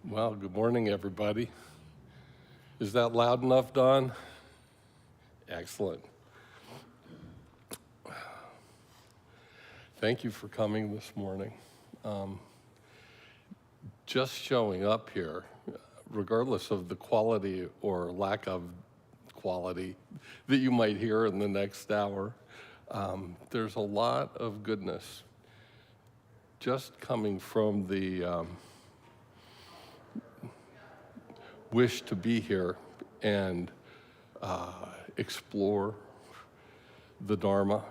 Well, good morning, everybody. Is that loud enough, Don? Excellent. Thank you for coming this morning. Just showing up here, regardless of the quality or lack of quality that you might hear in the next hour, there's a lot of goodness just coming from the wish to be here and explore the Dharma,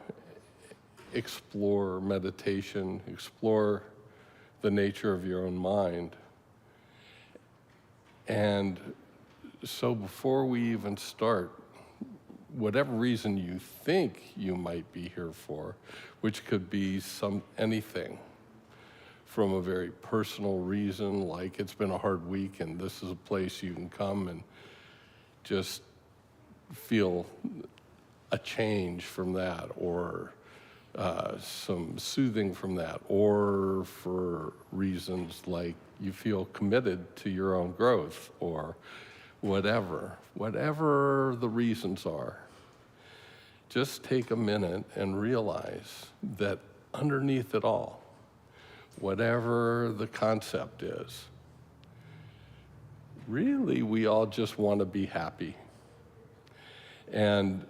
explore meditation, explore the nature of your own mind. And so before we even start, whatever reason you think you might be here for, which could be anything, from a very personal reason, like it's been a hard week and this is a place you can come and just feel a change from that, or some soothing from that, or for reasons like you feel committed to your own growth, or whatever the reasons are. Just take a minute and realize that underneath it all, whatever the concept is, really we all just want to be happy. And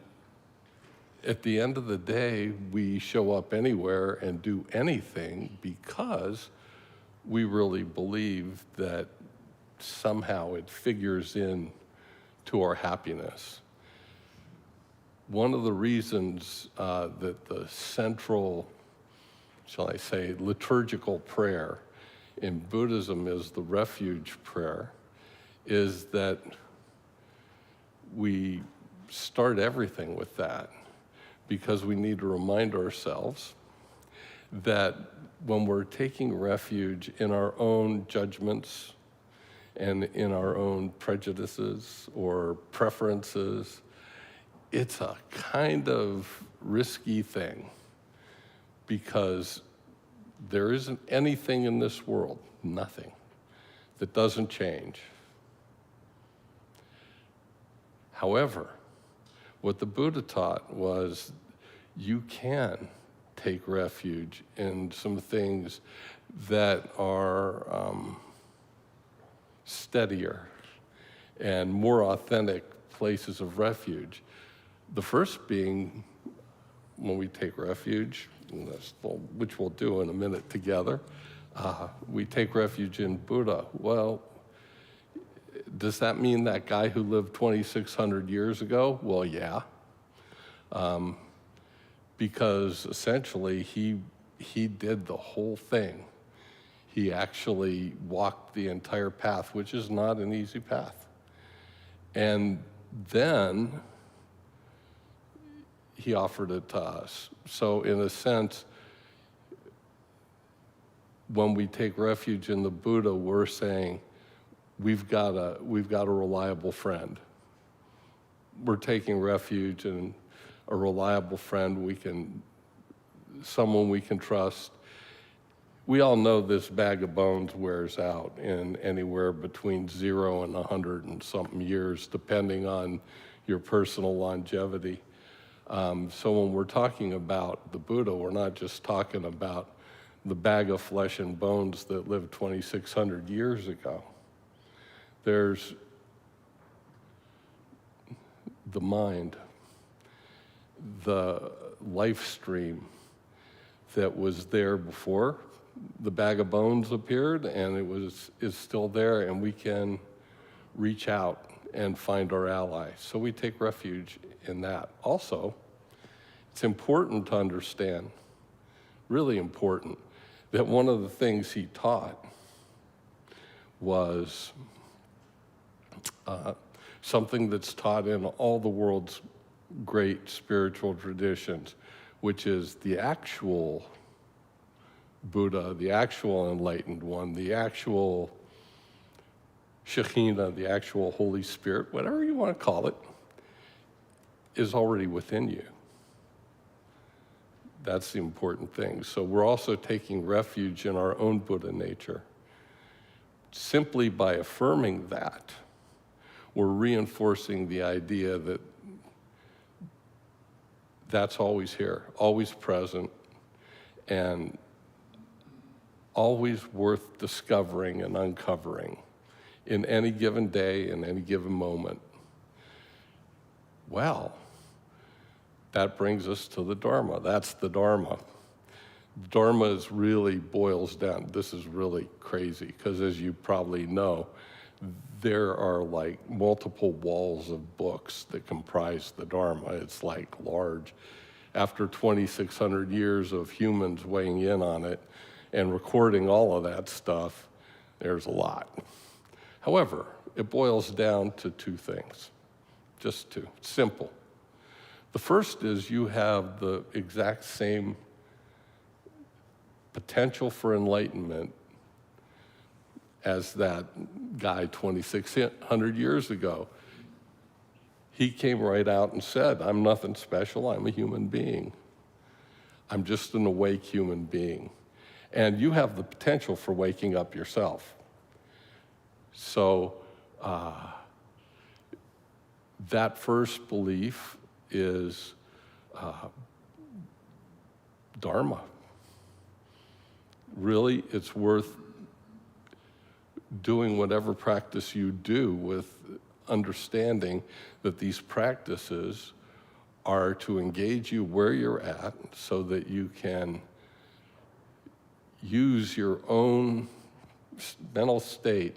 at the end of the day, we show up anywhere and do anything because we really believe that somehow it figures in to our happiness. One of the reasons that the central, shall I say, liturgical prayer in Buddhism is the refuge prayer, is that we start everything with that, because we need to remind ourselves that when we're taking refuge in our own judgments and in our own prejudices or preferences, it's a kind of risky thing, because there isn't anything in this world, nothing, that doesn't change. However, what the Buddha taught was you can take refuge in some things that are steadier and more authentic places of refuge. The first being, when we take refuge, which we'll do in a minute together, we take refuge in Buddha. Well, does that mean that guy who lived 2,600 years ago? Well, yeah. Because essentially he did the whole thing. He actually walked the entire path, which is not an easy path. And then he offered it to us. So in a sense, when we take refuge in the Buddha, we're saying we've got a reliable friend. We're taking refuge in a reliable friend, someone we can trust. We all know this bag of bones wears out in anywhere between 0 and 100 and something years, depending on your personal longevity. So when we're talking about the Buddha, we're not just talking about the bag of flesh and bones that lived 2,600 years ago. There's the mind, the life stream that was there before the bag of bones appeared, and is still there, and we can reach out and find our ally. So we take refuge in that. Also, it's important to understand, really important, that one of the things he taught was something that's taught in all the world's great spiritual traditions, which is the actual Buddha, the actual enlightened one, the actual Shekhinah, the actual Holy Spirit, whatever you want to call it, is already within you. That's the important thing. So we're also taking refuge in our own Buddha nature. simply by affirming that, we're reinforcing the idea that that's always here, always present, and always worth discovering and uncovering in any given day, in any given moment. Well, that brings us to the Dharma. That's the Dharma. Dharma is really boils down. This is really crazy, because as you probably know, there are like multiple walls of books that comprise the Dharma. It's like large. After 2,600 years of humans weighing in on it and recording all of that stuff, there's a lot. However, it boils down to two things, just two, simple. The first is you have the exact same potential for enlightenment as that guy 2,600 years ago. He came right out and said, I'm nothing special, I'm a human being. I'm just an awake human being. And you have the potential for waking up yourself. So that first belief is Dharma. Really, it's worth doing whatever practice you do with understanding that these practices are to engage you where you're at so that you can use your own mental state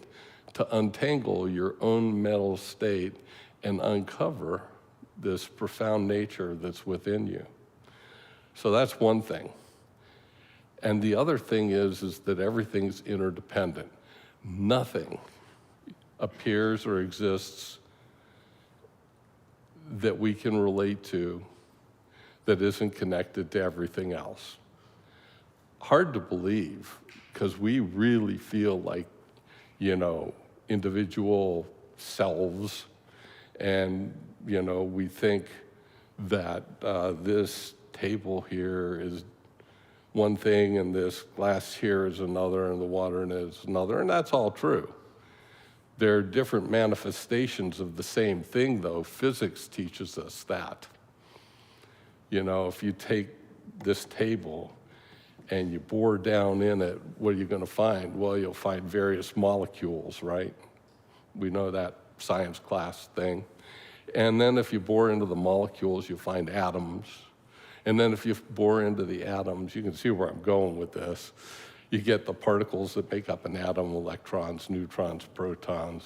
to untangle your own mental state and uncover this profound nature that's within you. So that's one thing. And the other thing is that everything's interdependent. Nothing appears or exists that we can relate to that isn't connected to everything else. Hard to believe, because we really feel like, individual selves, and, we think that this table here is one thing, and this glass here is another, and the water in it is another, and that's all true. There are different manifestations of the same thing, though. Physics teaches us that. If you take this table and you bore down in it, what are you going to find? Well, you'll find various molecules, right? We know that science class thing. And then if you bore into the molecules, you'll find atoms. And then if you bore into the atoms, you can see where I'm going with this. You get the particles that make up an atom, electrons, neutrons, protons,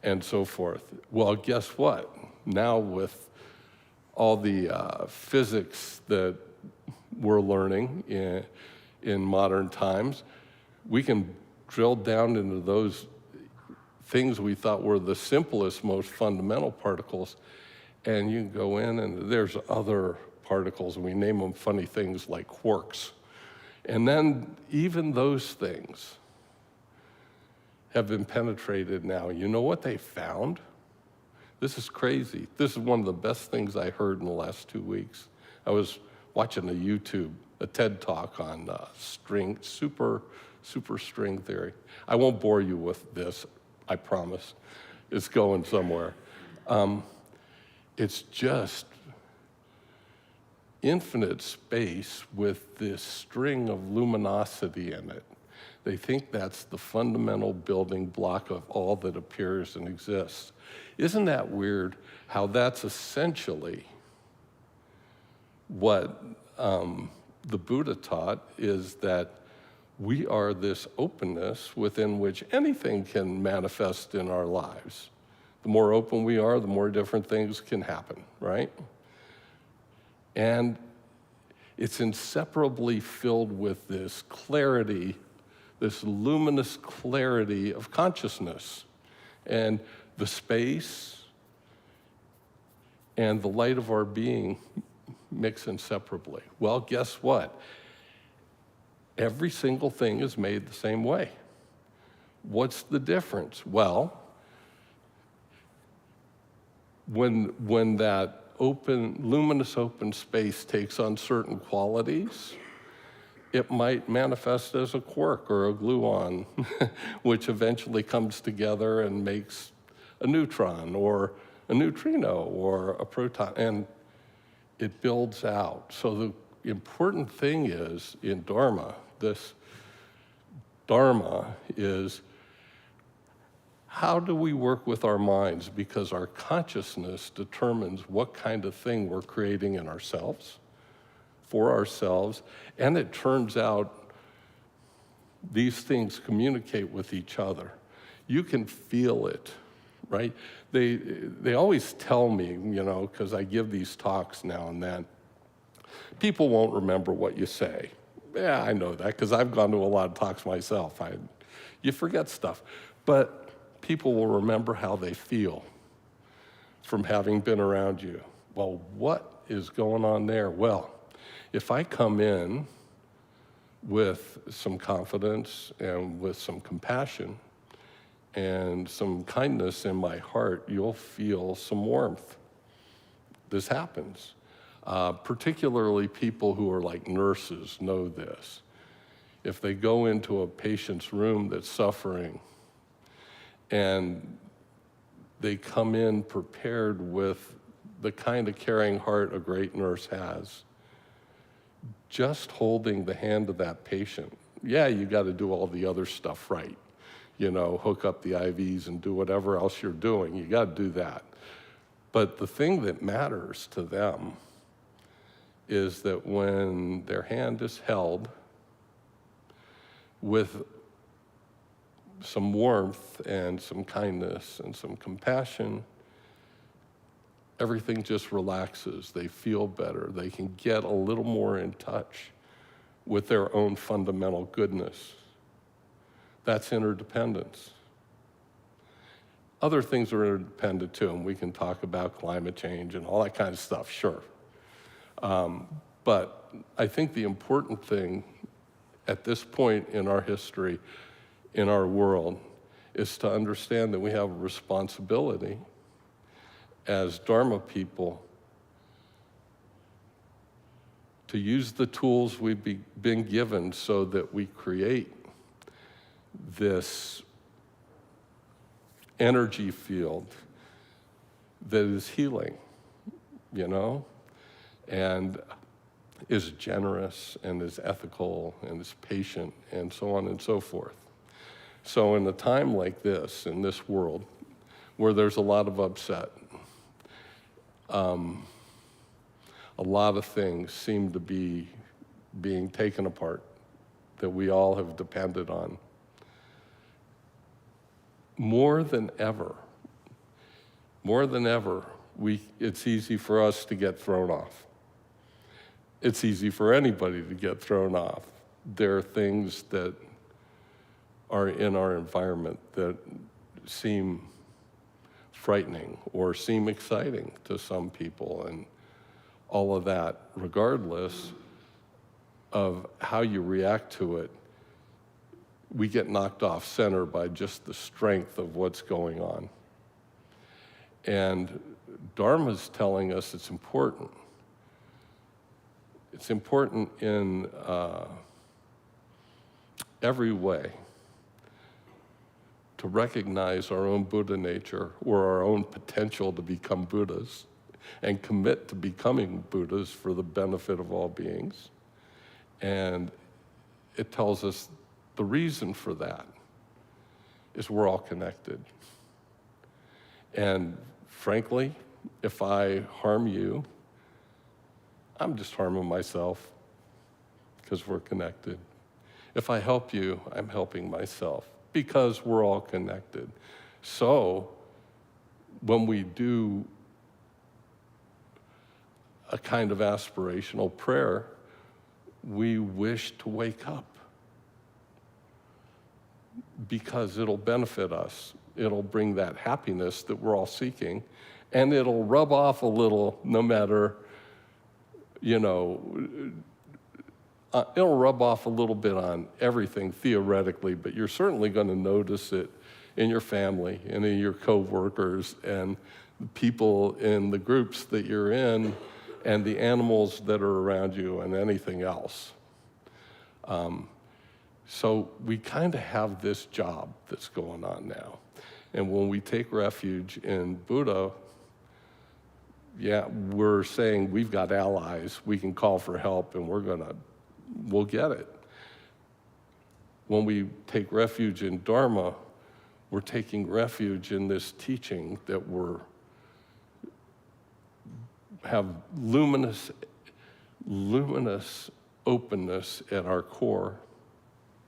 and so forth. Well, guess what? Now with all the physics that we're learning in modern times, we can drill down into those things we thought were the simplest, most fundamental particles, and you can go in and there's other particles, and we name them funny things like quarks. And then even those things have been penetrated now. You know what they found? This is crazy. This is one of the best things I heard in the last 2 weeks. I was watching a TED talk on super string theory. I won't bore you with this, I promise. It's going somewhere. It's just infinite space with this string of luminosity in it. They think that's the fundamental building block of all that appears and exists. Isn't that weird how that's essentially what the Buddha taught, is that we are this openness within which anything can manifest in our lives. The more open we are, the more different things can happen, right? And it's inseparably filled with this clarity, this luminous clarity of consciousness. And the space and the light of our being mix inseparably. Well, guess what? Every single thing is made the same way. What's the difference? Well, when that luminous open space takes on certain qualities, it might manifest as a quark or a gluon, which eventually comes together and makes a neutron or a neutrino or a proton, and it builds out. So the important thing is in Dharma, this Dharma is, how do we work with our minds? Because our consciousness determines what kind of thing we're creating in ourselves, for ourselves, and it turns out these things communicate with each other. You can feel it, right? They always tell me, because I give these talks now and then, people won't remember what you say. Yeah, I know that, because I've gone to a lot of talks myself. You forget stuff. But people will remember how they feel from having been around you. Well, what is going on there? Well, if I come in with some confidence and with some compassion and some kindness in my heart, you'll feel some warmth. This happens. Particularly people who are like nurses know this. If they go into a patient's room that's suffering and they come in prepared with the kind of caring heart a great nurse has, just holding the hand of that patient, yeah, you got to do all the other stuff right. Hook up the IVs and do whatever else you're doing. You got to do that. But the thing that matters to them is that when their hand is held with some warmth and some kindness and some compassion, everything just relaxes. They feel better. They can get a little more in touch with their own fundamental goodness. That's interdependence. Other things are interdependent too, and we can talk about climate change and all that kind of stuff, sure. But I think the important thing at this point in our history, in our world, is to understand that we have a responsibility as Dharma people to use the tools we've been given so that we create this energy field that is healing, and is generous and is ethical and is patient and so on and so forth. So in a time like this, in this world, where there's a lot of upset, a lot of things seem to be being taken apart that we all have depended on. More than ever, it's easy for us to get thrown off. It's easy for anybody to get thrown off. There are things that are in our environment that seem frightening or seem exciting to some people, and all of that, regardless of how you react to it, we get knocked off center by just the strength of what's going on. And Dharma's telling us it's important. It's important in every way to recognize our own Buddha nature or our own potential to become Buddhas and commit to becoming Buddhas for the benefit of all beings. And it tells us the reason for that is we're all connected. And frankly, if I harm you, I'm just harming myself because we're connected. If I help you, I'm helping myself because we're all connected. So when we do a kind of aspirational prayer, we wish to wake up because it'll benefit us. It'll bring that happiness that we're all seeking, and it'll rub off a little no matter, it'll rub off a little bit on everything theoretically, but you're certainly going to notice it in your family and in your coworkers and the people in the groups that you're in and the animals that are around you and anything else. So we kind of have this job that's going on now. And when we take refuge in Buddha, yeah, we're saying we've got allies, we can call for help, and we'll get it. When we take refuge in Dharma, we're taking refuge in this teaching that have luminous openness at our core,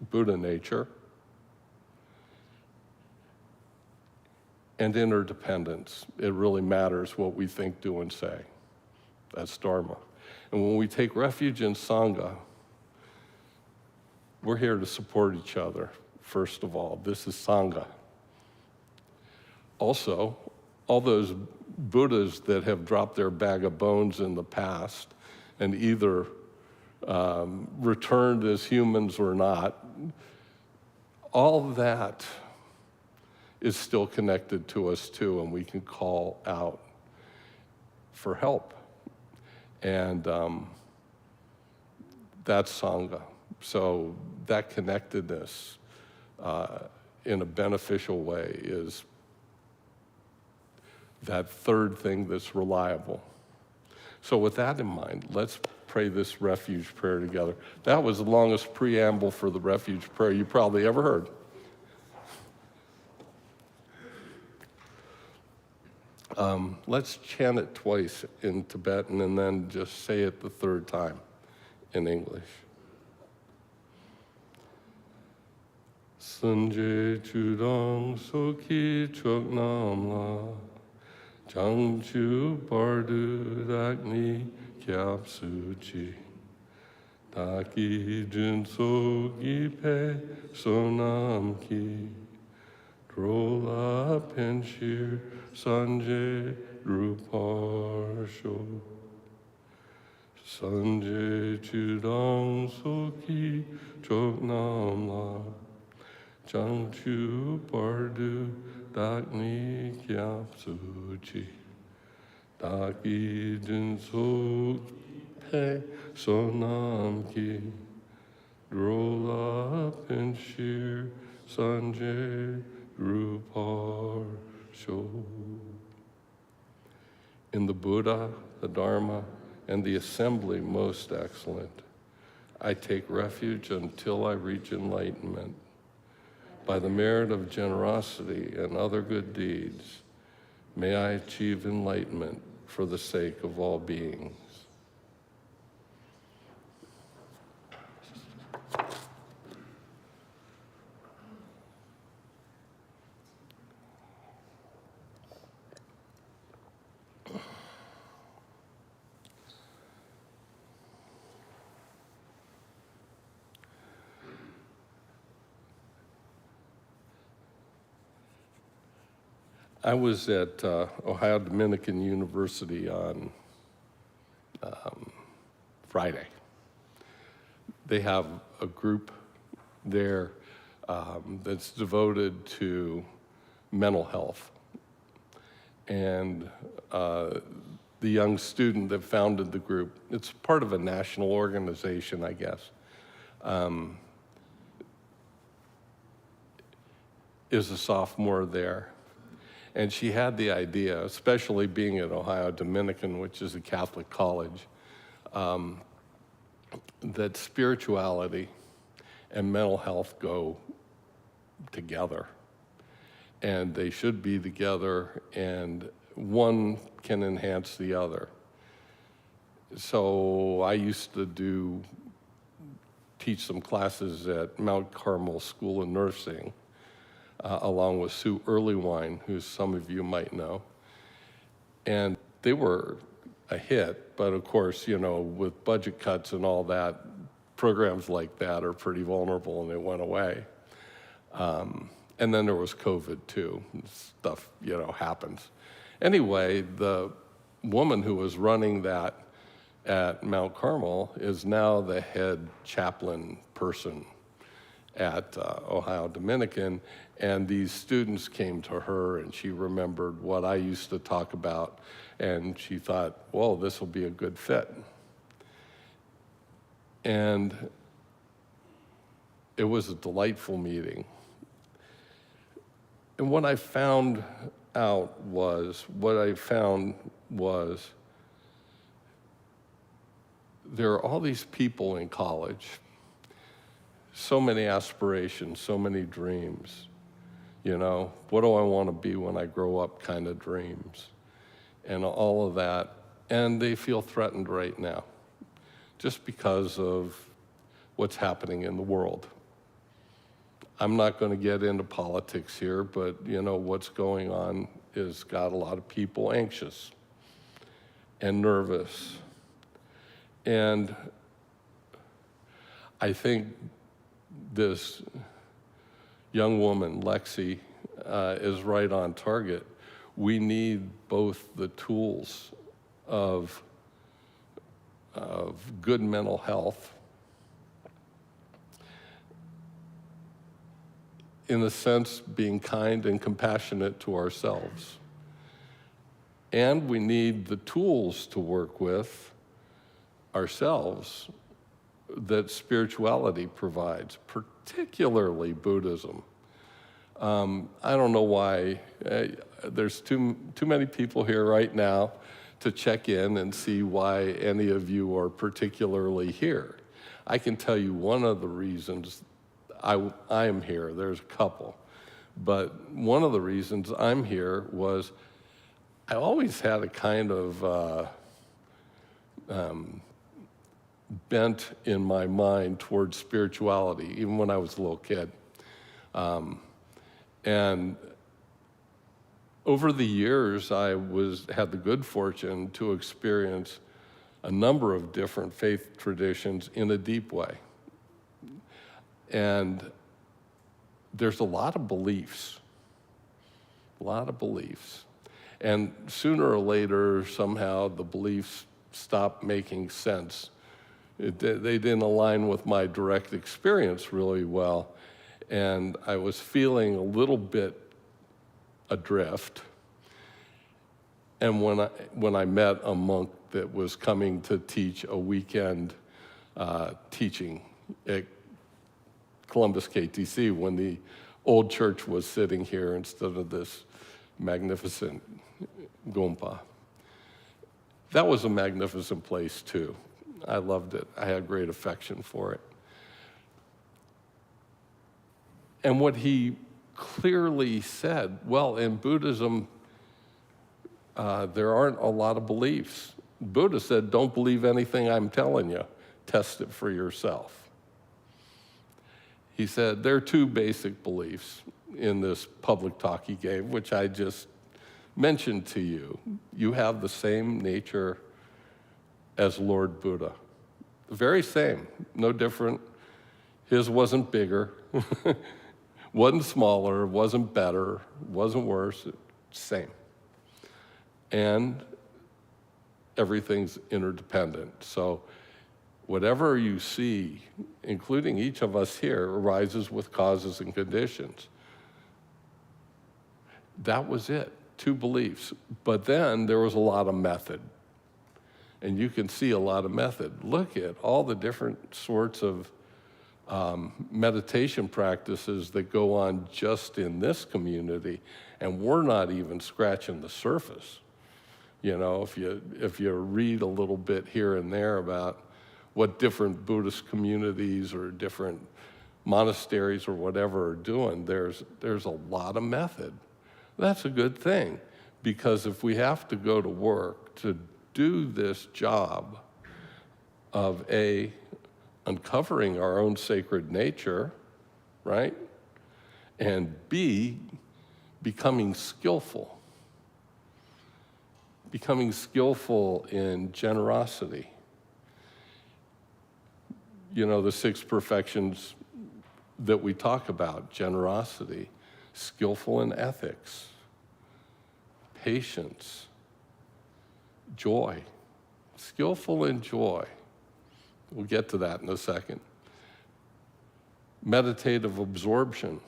Buddha nature, and interdependence. It really matters what we think, do, and say. That's Dharma. And when we take refuge in Sangha, we're here to support each other, first of all. This is Sangha. Also, all those Buddhas that have dropped their bag of bones in the past and either returned as humans or not, all that is still connected to us too, and we can call out for help. And that's Sangha. So that connectedness in a beneficial way is that third thing that's reliable. So with that in mind, let's pray this refuge prayer together. That was the longest preamble for the refuge prayer you probably ever heard. Let's chant it twice in Tibetan and then just say it the third time in English. Sanje chudang soki choknam la, Jangchu bardu dakni kyap suchi, Daki junso gipe sonam ki, Drola penshir sanje ruparsho. Sanje chudang soki choknam la, Jangchu bardu dakni kyap suchi, Daki jinso pe sonam ki, Drola penshir sanje rupar sho. In the Buddha, the Dharma, and the assembly most excellent, I take refuge until I reach enlightenment. By the merit of generosity and other good deeds, may I achieve enlightenment for the sake of all beings. I was at Ohio Dominican University on Friday. They have a group there that's devoted to mental health. And the young student that founded the group, it's part of a national organization, I guess, is a sophomore there. And she had the idea, especially being at Ohio Dominican, which is a Catholic college, that spirituality and mental health go together. And they should be together, and one can enhance the other. So I used to teach some classes at Mount Carmel School of Nursing, along with Sue Earlywine, who some of you might know. And they were a hit, but of course, you know, with budget cuts and all that, programs like that are pretty vulnerable, and they went away. And then there was COVID too. Stuff, you know, happens. Anyway, the woman who was running that at Mount Carmel is now the head chaplain person at Ohio Dominican, and these students came to her, and she remembered what I used to talk about, and she thought, whoa, this will be a good fit. And It was a delightful meeting. And what I found was there are all these people in college, so many aspirations, so many dreams, what do I want to be when I grow up kind of dreams, and all of that. And they feel threatened right now just because of what's happening in the world. I'm not going to get into politics here, but what's going on has got a lot of people anxious and nervous. And I think this young woman, Lexi, is right on target. We need both the tools of good mental health, in the sense being kind and compassionate to ourselves. And we need the tools to work with ourselves that spirituality provides, particularly Buddhism. I don't know why. There's too many people here right now to check in and see why any of you are particularly here. I can tell you one of the reasons I am here. There's a couple. But one of the reasons I'm here was I always had a kind of bent in my mind towards spirituality, even when I was a little kid. And over the years, I had the good fortune to experience a number of different faith traditions in a deep way. And there's a lot of beliefs. And sooner or later, somehow, the beliefs stopped making sense. They didn't align with my direct experience really well. And I was feeling a little bit adrift. And when I met a monk that was coming to teach a weekend teaching at Columbus KTC, when the old church was sitting here instead of this magnificent Gompa. That was a magnificent place too. I loved it. I had great affection for it. And what he clearly said, well, in Buddhism, there aren't a lot of beliefs. Buddha said, don't believe anything I'm telling you. Test it for yourself. He said, there are two basic beliefs in this public talk he gave, which I just mentioned to you. You have the same nature as Lord Buddha. The very same, no different. His wasn't bigger, wasn't smaller, wasn't better, wasn't worse, same. And everything's interdependent. So whatever you see, including each of us here, arises with causes and conditions. That was it, two beliefs. But then there was a lot of method. And you can see a lot of method. Look at all the different sorts of meditation practices that go on just in this community, and we're not even scratching the surface. If you read a little bit here and there about what different Buddhist communities or different monasteries or whatever are doing, there's a lot of method. That's a good thing, because if we have to go to work to do this job of uncovering our own sacred nature, right? And B, becoming skillful in generosity. The 6 perfections that we talk about: generosity, skillful in ethics, patience, joy, skillful in joy. We'll get to that in a second. Meditative absorption,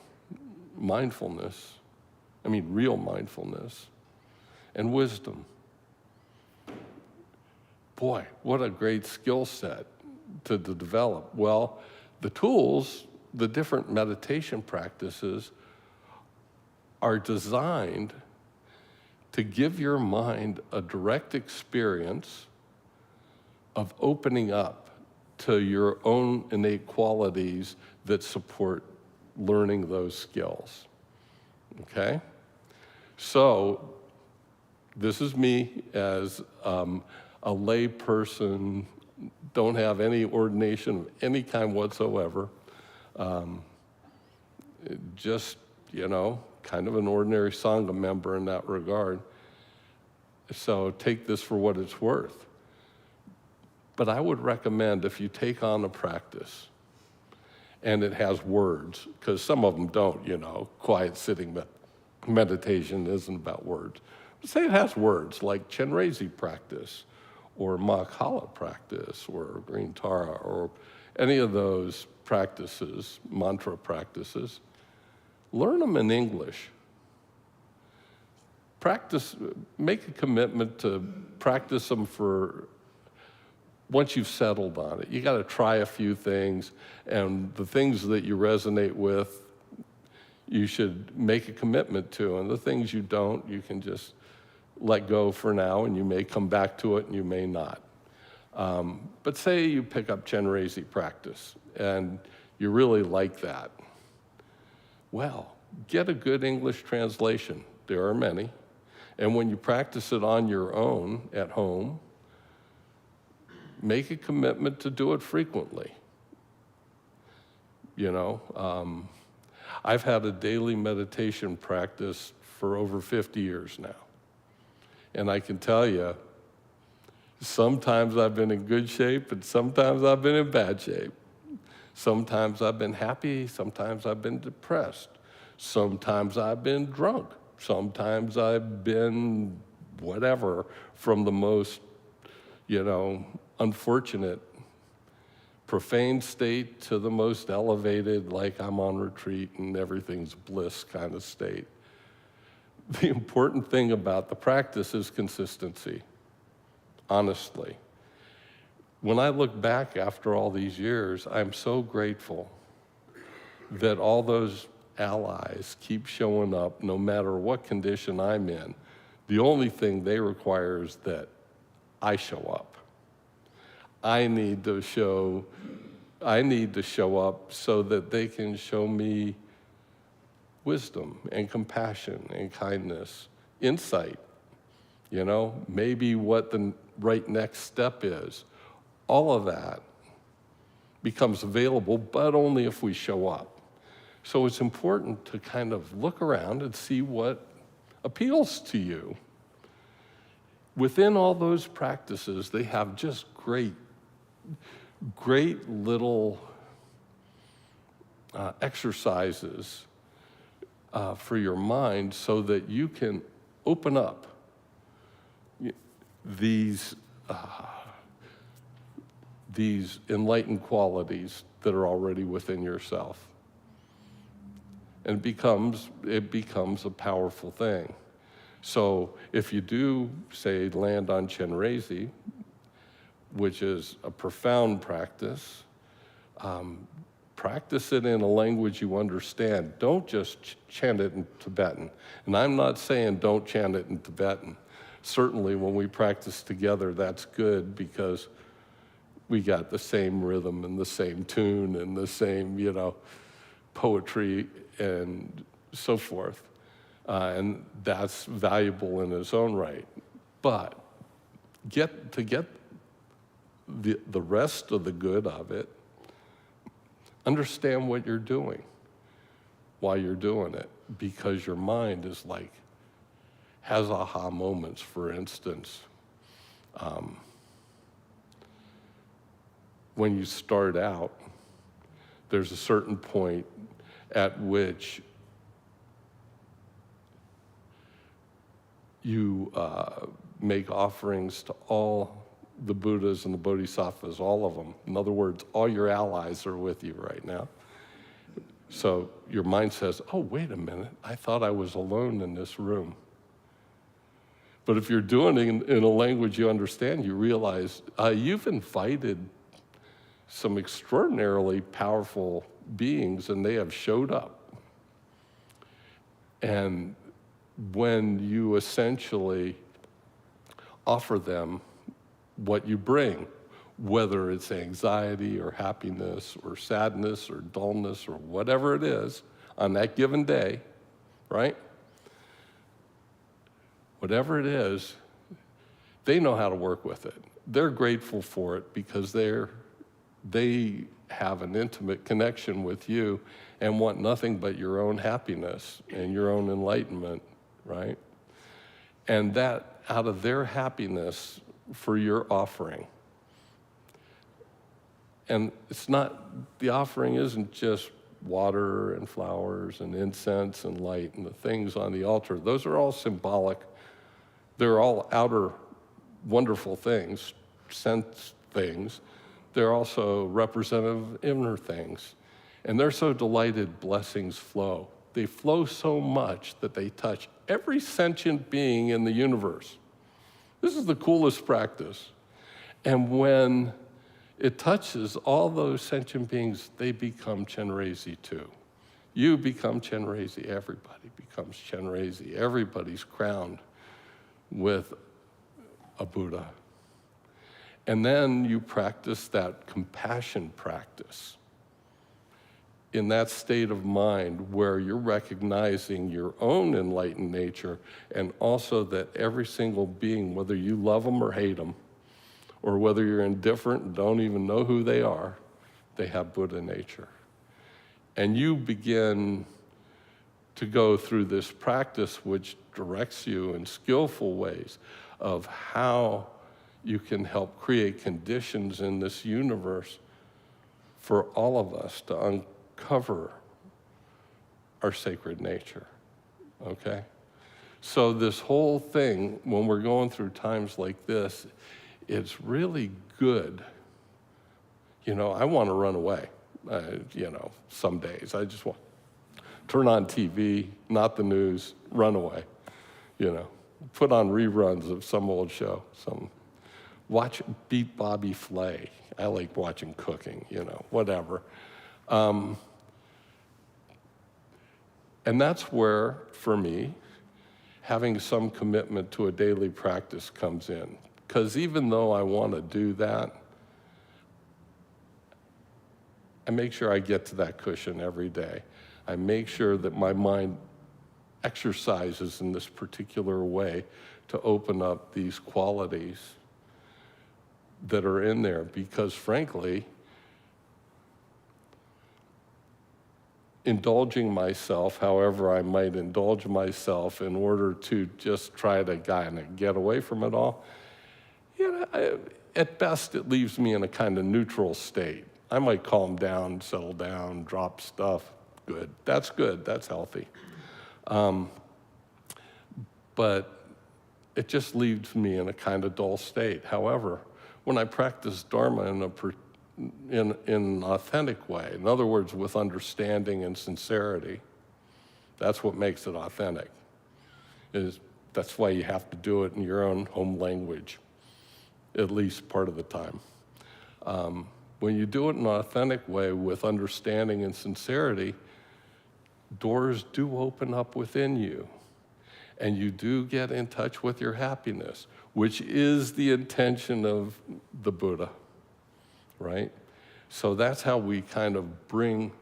mindfulness, real mindfulness, and wisdom. Boy, what a great skill set to develop. Well, the tools the different meditation practices are designed to give your mind a direct experience of opening up to your own innate qualities that support learning those skills, okay? So this is me as a lay person, don't have any ordination of any kind whatsoever. Just, kind of an ordinary Sangha member in that regard. So take this for what it's worth. But I would recommend if you take on a practice and it has words, because some of them don't, quiet sitting meditation isn't about words. But say it has words like Chenrezig practice or Mahakala practice or Green Tara or any of those practices, mantra practices. Learn them in English. Practice, make a commitment to practice them for once you've settled on it. You got to try a few things, and the things that you resonate with, you should make a commitment to, and the things you don't, you can just let go for now, and you may come back to it, and you may not. But say you pick up Chenrezig practice, and you really like that. Well, get a good English translation. There are many. And when you practice it on your own at home, make a commitment to do it frequently. I've had a daily meditation practice for over 50 years now. And I can tell you, sometimes I've been in good shape and sometimes I've been in bad shape. Sometimes I've been happy, sometimes I've been depressed. Sometimes I've been drunk. Sometimes I've been whatever, from the most, unfortunate, profane state to the most elevated, like I'm on retreat and everything's bliss kind of state. The important thing about the practice is consistency, honestly. When I look back after all these years, I'm so grateful that all those allies keep showing up no matter what condition I'm in. The only thing they require is that I show up. I need to show up so that they can show me wisdom and compassion and kindness, insight, maybe what the right next step is. All of that becomes available, but only if we show up. So it's important to kind of look around and see what appeals to you. Within all those practices, they have just great little exercises for your mind so that you can open up these enlightened qualities that are already within yourself. And it becomes a powerful thing. So if you do, say, land on Chenrezig, which is a profound practice, practice it in a language you understand. Don't just chant it in Tibetan. And I'm not saying don't chant it in Tibetan. Certainly when we practice together, that's good because we got the same rhythm and the same tune and the same, poetry and so forth. And that's valuable in its own right. But get the rest of the good of it, understand what you're doing while you're doing it, because your mind is has aha moments, for instance. When you start out, there's a certain point at which you make offerings to all the Buddhas and the Bodhisattvas, all of them. In other words, all your allies are with you right now. So your mind says, oh, wait a minute, I thought I was alone in this room. But if you're doing it in a language you understand, you realize you've invited some extraordinarily powerful beings, and they have showed up. And when you essentially offer them what you bring, whether it's anxiety or happiness or sadness or dullness or whatever it is on that given day, right? Whatever it is, they know how to work with it. They're grateful for it because they have an intimate connection with you and want nothing but your own happiness and your own enlightenment, right? And that out of their happiness for your offering. And it's not, the offering isn't just water and flowers and incense and light and the things on the altar. Those are all symbolic. They're all outer wonderful things, sense things. They're also representative of inner things. And they're so delighted blessings flow. They flow so much that they touch every sentient being in the universe. This is the coolest practice. And when it touches all those sentient beings, they become Chenrezi too. You become Chenrezi, everybody becomes Chenrezi. Everybody's crowned with a Buddha. And then you practice that compassion practice in that state of mind where you're recognizing your own enlightened nature and also that every single being, whether you love them or hate them, or whether you're indifferent and don't even know who they are, they have Buddha nature. And you begin to go through this practice which directs you in skillful ways of how you can help create conditions in this universe for all of us to uncover our sacred nature, okay? So this whole thing, when we're going through times like this, it's really good. You know, I want to run away, some days. I just want to turn on TV, not the news, run away, put on reruns of some old show, watch Beat Bobby Flay. I like watching cooking, whatever. And that's where, for me, having some commitment to a daily practice comes in. Because even though I want to do that, I make sure I get to that cushion every day. I make sure that my mind exercises in this particular way to open up these qualities that are in there. Because frankly, indulging myself, however I might indulge myself in order to just try to kind of get away from it all, at best, it leaves me in a kind of neutral state. I might calm down, settle down, drop stuff. Good. That's healthy. But it just leaves me in a kind of dull state. However, when I practice Dharma in an authentic way, in other words, with understanding and sincerity, that's what makes it authentic. That's why you have to do it in your own home language, at least part of the time. When you do it in an authentic way with understanding and sincerity, doors do open up within you. And you do get in touch with your happiness, which is the intention of the Buddha, right? So that's how we kind of bring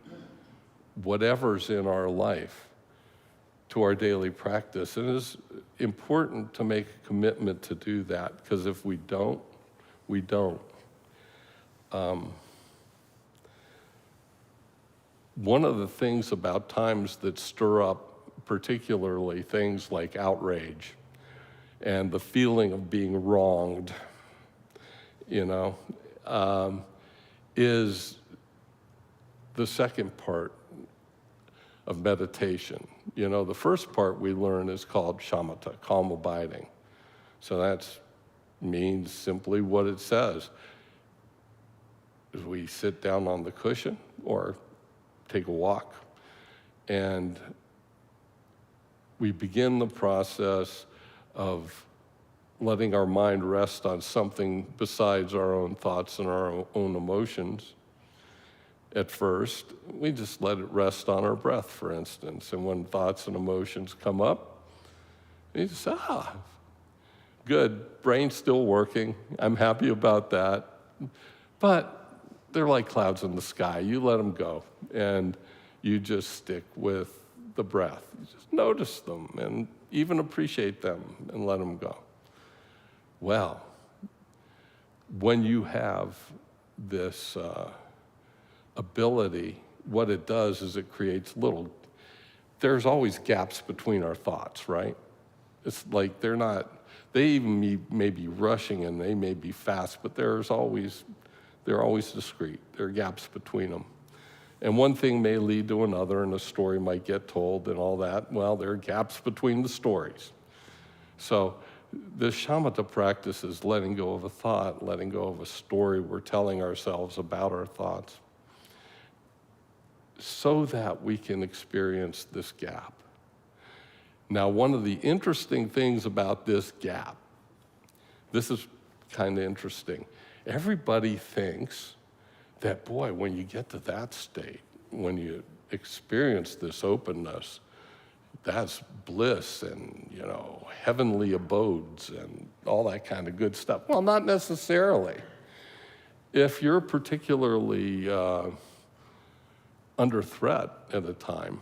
whatever's in our life to our daily practice. And it's important to make a commitment to do that, because if we don't, we don't. One of the things about times that stir up particularly things like outrage and the feeling of being wronged, is the second part of meditation. The first part we learn is called shamatha, calm abiding. So that means simply what it says. Is we sit down on the cushion or take a walk, and we begin the process of letting our mind rest on something besides our own thoughts and our own emotions. At first, we just let it rest on our breath, for instance. And when thoughts and emotions come up, you just, good, brain's still working. I'm happy about that. But they're like clouds in the sky. You let them go, and you just stick with the breath. You just notice them and even appreciate them and let them go. Well, when you have this ability, what it does is it creates there's always gaps between our thoughts, right? It's like they even may be rushing and they may be fast, but they're always discrete. There are gaps between them. And one thing may lead to another, and a story might get told and all that. Well, there are gaps between the stories. So the shamatha practice is letting go of a thought, letting go of a story we're telling ourselves about our thoughts, so that we can experience this gap. Now, one of the interesting things about this gap, this is kind of interesting. Everybody thinks that, boy, when you get to that state, when you experience this openness, that's bliss and, heavenly abodes and all that kind of good stuff. Well, not necessarily. If you're particularly under threat at a time,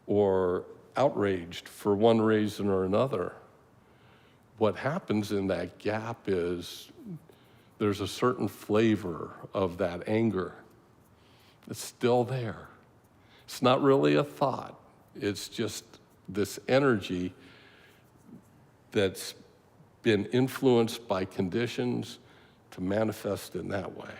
or outraged for one reason or another, what happens in that gap is there's a certain flavor of that anger that's still there. It's not really a thought. It's just this energy that's been influenced by conditions to manifest in that way.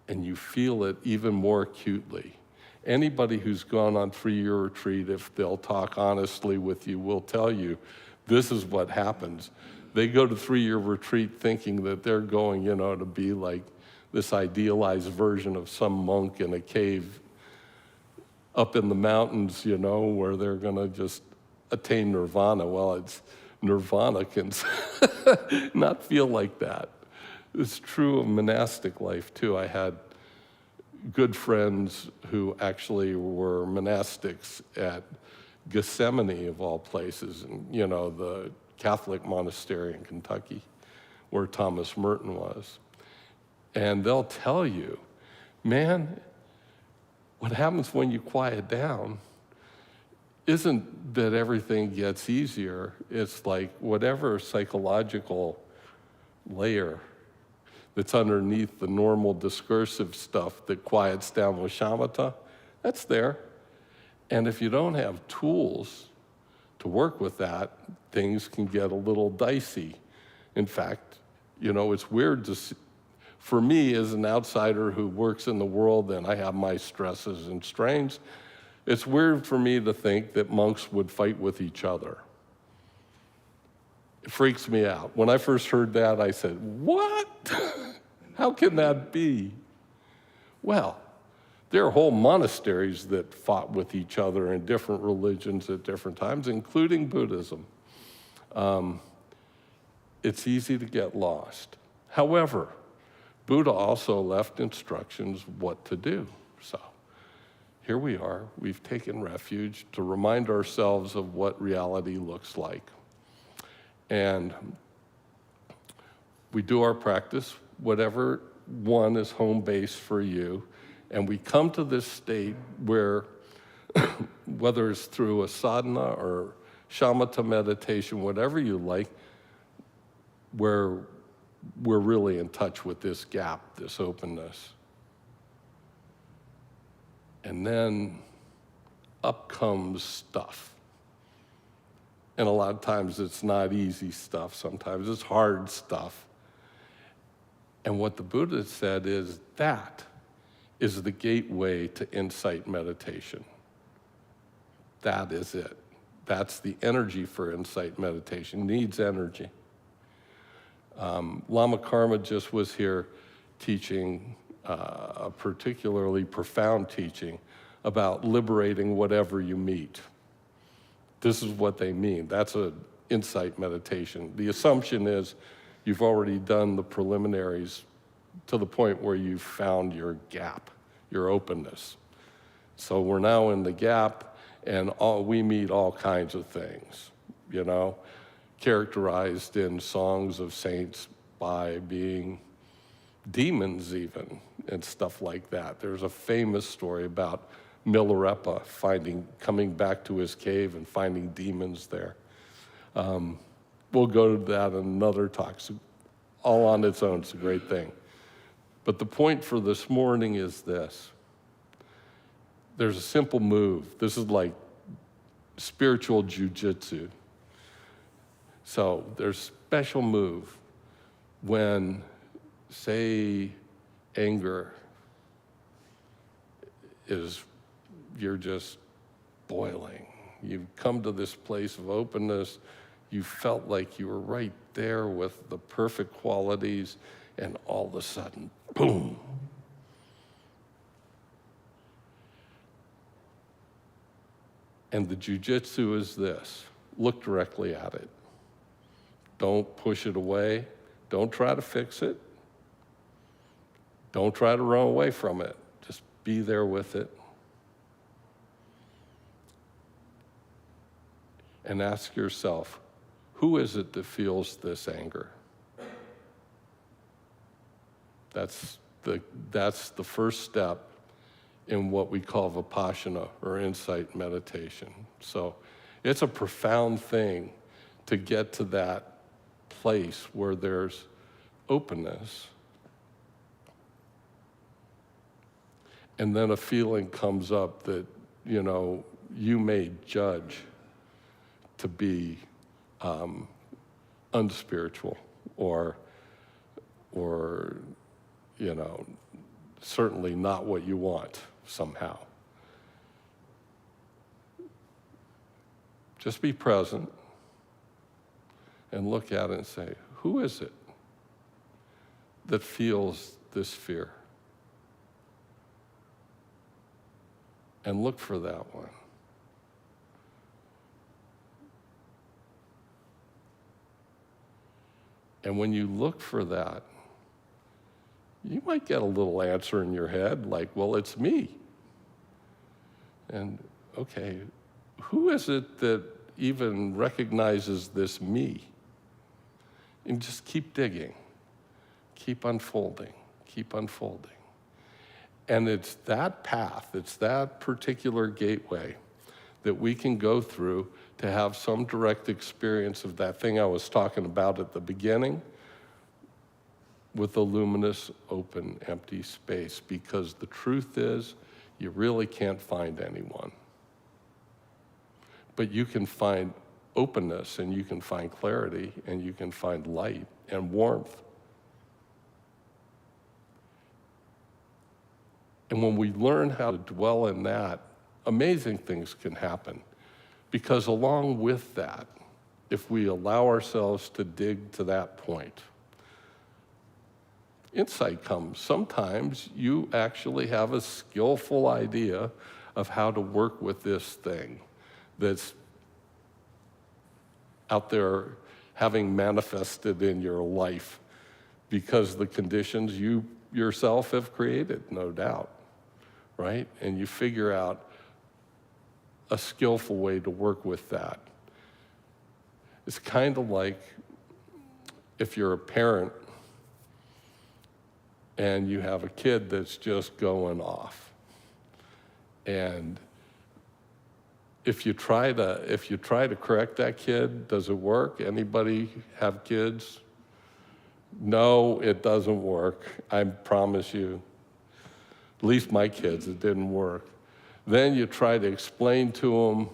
And you feel it even more acutely. Anybody who's gone on 3-year retreat, if they'll talk honestly with you, will tell you this is what happens. They go to 3-year retreat thinking that they're going, to be like this idealized version of some monk in a cave up in the mountains, where they're going to just attain nirvana. Well, nirvana can not feel like that. It's true of monastic life, too. I had good friends who actually were monastics at Gethsemane, of all places, and, the Catholic monastery in Kentucky, where Thomas Merton was. And they'll tell you, man, what happens when you quiet down isn't that everything gets easier. It's like whatever psychological layer that's underneath the normal discursive stuff that quiets down with shamatha, that's there. And if you don't have tools to work with that, things can get a little dicey. In fact, it's weird to see, for me as an outsider who works in the world and I have my stresses and strains, it's weird for me to think that monks would fight with each other. It freaks me out. When I first heard that, I said, what? How can that be? Well, there are whole monasteries that fought with each other in different religions at different times, including Buddhism. It's easy to get lost. However, Buddha also left instructions what to do. So here we are. We've taken refuge to remind ourselves of what reality looks like. And we do our practice, whatever one is home base for you. And we come to this state where, whether it's through a sadhana or shamatha meditation, whatever you like, where we're really in touch with this gap, this openness. And then up comes stuff. And a lot of times it's not easy stuff. Sometimes it's hard stuff. And what the Buddha said is that is the gateway to insight meditation. That is it. That's the energy for insight meditation. It needs energy. Lama Karma just was here teaching a particularly profound teaching about liberating whatever you meet. This is what they mean. That's an insight meditation. The assumption is you've already done the preliminaries to the point where you've found your gap, your openness. So we're now in the gap, and we meet all kinds of things, characterized in songs of saints by being demons even, and stuff like that. There's a famous story about Milarepa coming back to his cave and finding demons there. We'll go to that in another talk. So all on its own, it's a great thing. But the point for this morning is this. There's a simple move. This is like spiritual jujitsu. So there's a special move when, say, anger you're just boiling. You've come to this place of openness. You felt like you were right there with the perfect qualities, and all of a sudden, boom. And the jujitsu is this. Look directly at it. Don't push it away. Don't try to fix it. Don't try to run away from it. Just be there with it. And ask yourself, who is it that feels this anger? That's the first step in what we call vipassana, or insight meditation. So it's a profound thing to get to that place where there's openness, and then a feeling comes up that, you may judge to be unspiritual or certainly not what you want somehow. Just be present and look at it and say, who is it that feels this fear? And look for that one. And when you look for that, you might get a little answer in your head like, well, it's me. And okay, who is it that even recognizes this me? And just keep digging, keep unfolding, keep unfolding. And it's that path, it's that particular gateway that we can go through to have some direct experience of that thing I was talking about at the beginning with a luminous, open, empty space. Because the truth is, you really can't find anyone. But you can find openness, and you can find clarity, and you can find light and warmth. And when we learn how to dwell in that, amazing things can happen. Because along with that, if we allow ourselves to dig to that point, insight comes. Sometimes you actually have a skillful idea of how to work with this thing that's out there having manifested in your life because the conditions you yourself have created, no doubt, right? And you figure out a skillful way to work with that. It's kind of like if you're a parent and you have a kid that's just going off. And if you try to correct that kid, does it work? Anybody have kids? No, it doesn't work. I promise you. At least my kids, it didn't work. Then you try to explain to them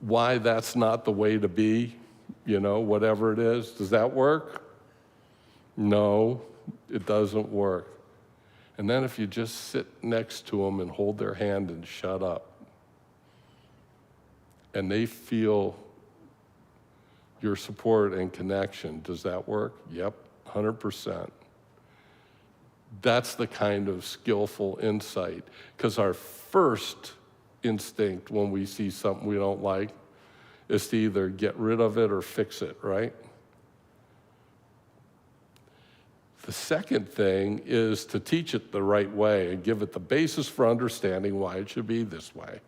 why that's not the way to be, whatever it is. Does that work? No, it doesn't work. And then if you just sit next to them and hold their hand and shut up, and they feel your support and connection, does that work? Yep, 100%. That's the kind of skillful insight. Because our first instinct when we see something we don't like is to either get rid of it or fix it, right? The second thing is to teach it the right way and give it the basis for understanding why it should be this way.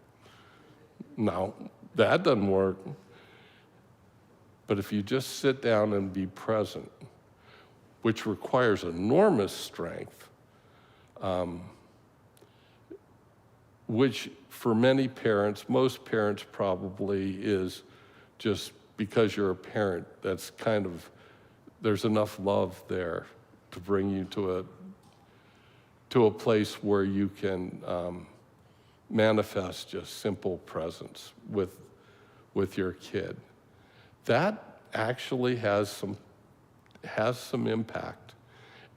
Now, that doesn't work. But if you just sit down and be present, which requires enormous strength, which for many parents, most parents probably is just because you're a parent, that's kind of, there's enough love there to bring you to a place where you can manifest just simple presence with your kid. That actually has some impact.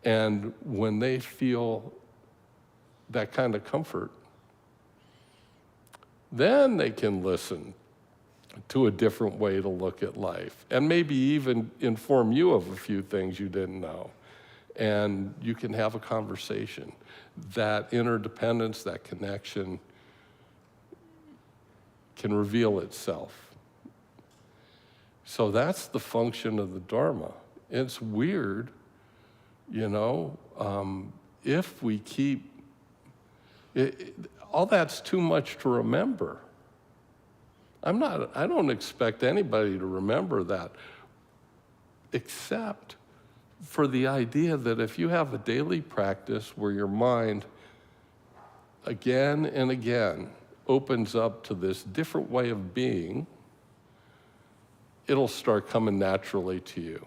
And when they feel that kind of comfort, then they can listen to a different way to look at life and maybe even inform you of a few things you didn't know. And you can have a conversation. That interdependence, that connection can reveal itself. So that's the function of the Dharma. It's weird, if we keep, all that's too much to remember. I don't expect anybody to remember that, except for the idea that if you have a daily practice where your mind again and again opens up to this different way of being, it'll start coming naturally to you.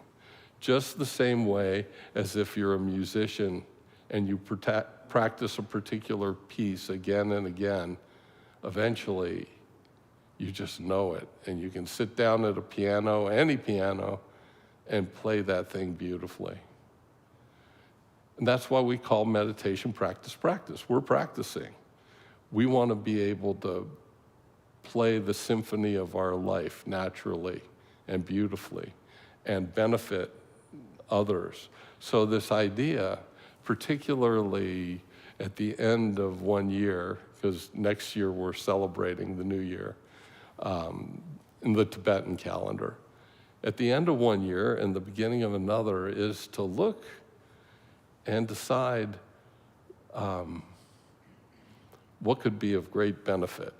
Just the same way as if you're a musician and you practice a particular piece again and again, eventually you just know it. And you can sit down at a piano, any piano, and play that thing beautifully. And that's why we call meditation practice. We're practicing. We want to be able to play the symphony of our life naturally and beautifully and benefit others. So this idea, particularly at the end of one year, because next year we're celebrating the new year in the Tibetan calendar. At the end of one year and the beginning of another is to look and decide what could be of great benefit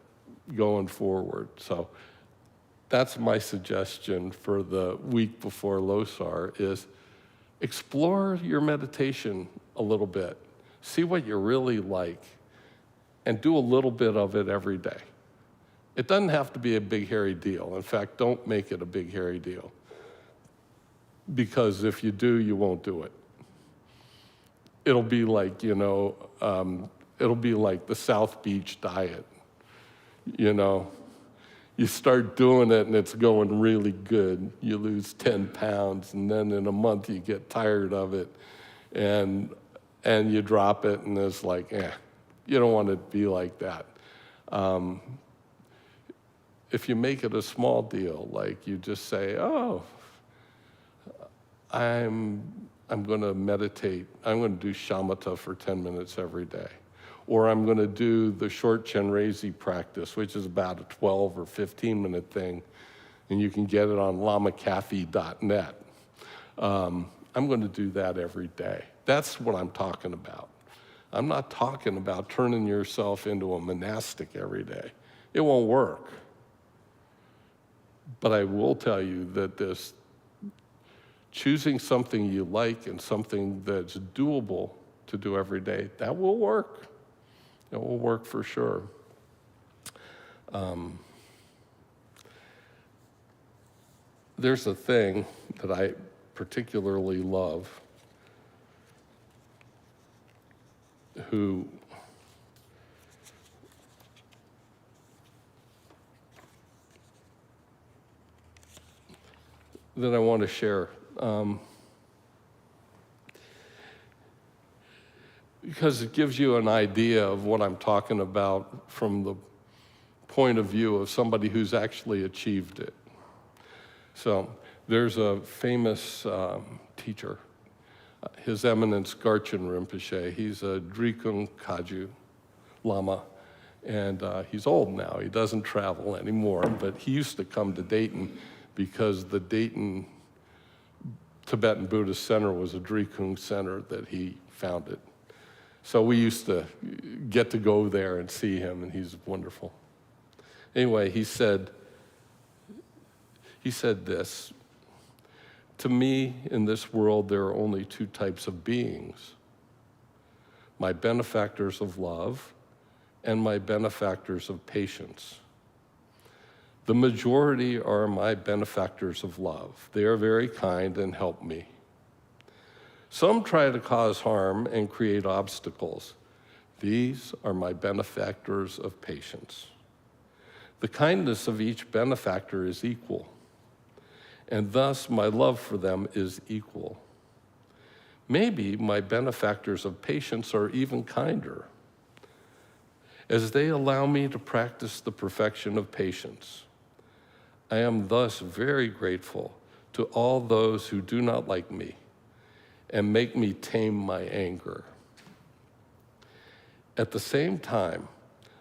going forward. So that's my suggestion for the week before Losar is explore your meditation a little bit. See what you really like and do a little bit of it every day. It doesn't have to be a big, hairy deal. In fact, don't make it a big, hairy deal. Because if you do, you won't do it. It'll be like, it'll be like the South Beach diet. You start doing it and it's going really good. You lose 10 pounds and then in a month you get tired of it and you drop it and it's like, you don't want to be like that. If you make it a small deal, like you just say, I'm going to meditate. I'm going to do shamatha for 10 minutes every day. Or I'm going to do the short Chenrezig practice, which is about a 12 or 15-minute thing, and you can get it on lamacathy.net. I'm going to do that every day. That's what I'm talking about. I'm not talking about turning yourself into a monastic every day. It won't work. But I will tell you that this choosing something you like and something that's doable to do every day, that will work. It will work for sure. There's a thing that I particularly love that I want to share. Because it gives you an idea of what I'm talking about from the point of view of somebody who's actually achieved it. So there's a famous teacher, His Eminence Garchen Rinpoche. He's a Drikung Kaju Lama, And he's old now. He doesn't travel anymore, but he used to come to Dayton because the Dayton Tibetan Buddhist Center was a Drikung center that he founded. So we used to get to go there and see him, and he's wonderful. Anyway, he said this, "To me, in this world, there are only two types of beings: my benefactors of love and my benefactors of patience. The majority are my benefactors of love. They are very kind and help me. Some try to cause harm and create obstacles. These are my benefactors of patience. The kindness of each benefactor is equal, and thus my love for them is equal. Maybe my benefactors of patience are even kinder, as they allow me to practice the perfection of patience. I am thus very grateful to all those who do not like me and make me tame my anger. At the same time,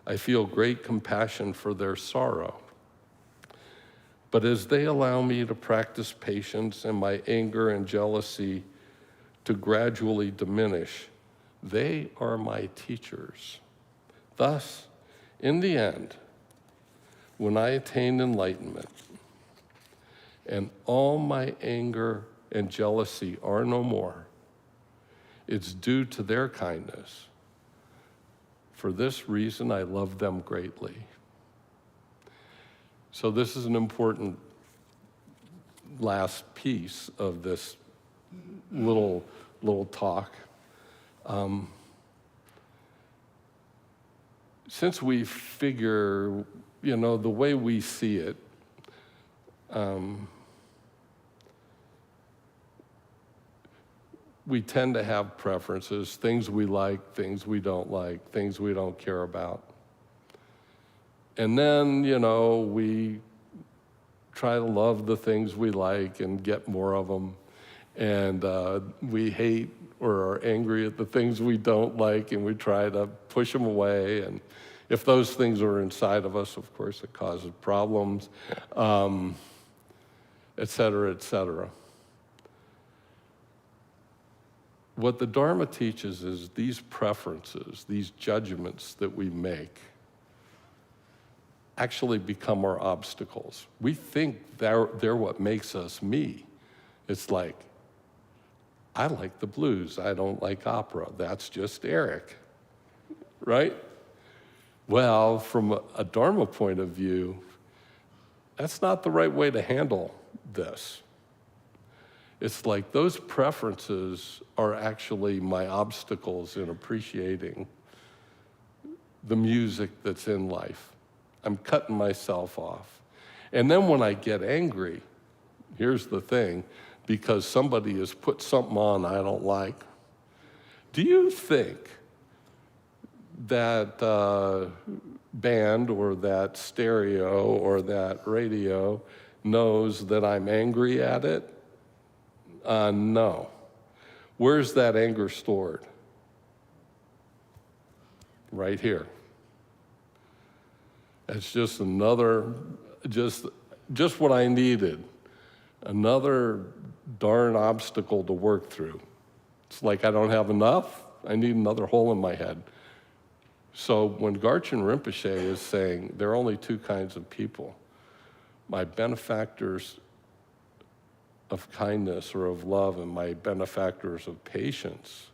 I feel great compassion for their sorrow. But as they allow me to practice patience and my anger and jealousy to gradually diminish, they are my teachers. Thus, in the end, when I attain enlightenment and all my anger and jealousy are no more, it's due to their kindness. For this reason, I love them greatly." So this is an important last piece of this little talk. Since we figure, the way we see it, we tend to have preferences, things we like, things we don't like, things we don't care about. And then, we try to love the things we like and get more of them. And we hate or are angry at the things we don't like, and we try to push them away. And if those things are inside of us, of course, it causes problems, et cetera, et cetera. What the Dharma teaches is these preferences, these judgments that we make, actually become our obstacles. We think they're what makes us me. It's like, I like the blues, I don't like opera, that's just Eric, right? Well, from a Dharma point of view, that's not the right way to handle this. It's like those preferences are actually my obstacles in appreciating the music that's in life. I'm cutting myself off. And then when I get angry, here's the thing, because somebody has put something on I don't like, do you think that band or that stereo or that radio knows that I'm angry at it? No. Where's that anger stored? Right here. It's just another, just what I needed. Another darn obstacle to work through. It's like I don't have enough. I need another hole in my head. So when Garchen Rinpoche is saying there are only two kinds of people, my benefactors of kindness or of love and my benefactors of patience,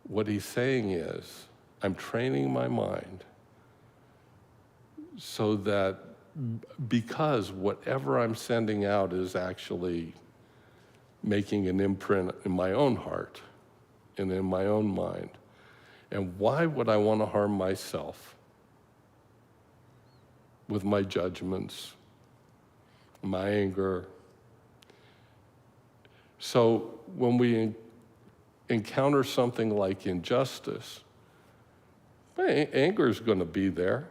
what he's saying is, I'm training my mind so that because whatever I'm sending out is actually making an imprint in my own heart and in my own mind. And why would I want to harm myself with my judgments, my anger? So when we encounter something like injustice, anger is going to be there.